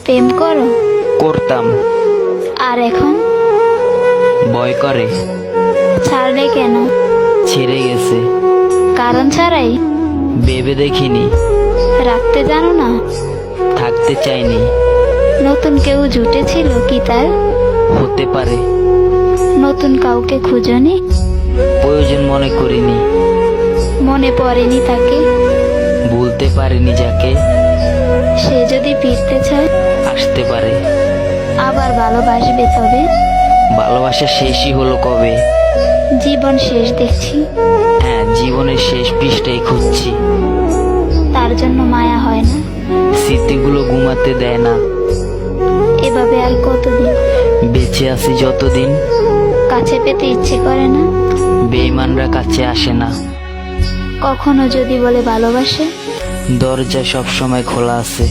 প্রেম করো? করতাম, আর এখন ভয় করে। ছাড়লে কেন? ছেড়ে গেছে, কারণ ছাড়াই? ভেবে দেখিনি, রাখতে জানো না? থাকতে চাইনি। নতুন কেউ জুটেছিল কি তার? হতে পারে, নতুন কাউকে খুঁজনি? প্রয়োজন মনে করিনি। মনে পড়েনি তাকে? ভুলতে পারিনি যাকে। সে যদি ফিরতে চায় আসতে পারে, আবার ভালোবাসবে, তবে ভালোবাসা শেষই হলো কবে। জীবন শেষ দেখছি, হ্যাঁ, জীবনের শেষ পৃষ্ঠায় খুঁজছি। তার জন্য মায়া হয় না? স্মৃতিগুলো ঘুমাতে দেয় না। এভাবে আর কতদিন? বেঁচে আছি যতদিন, কাছে পেতে ইচ্ছে করে না? বেঈমানরা কাছে আসে না। কখনো যদি বলে ভালোবাসে, দরজা সবসময় খোলা আছে।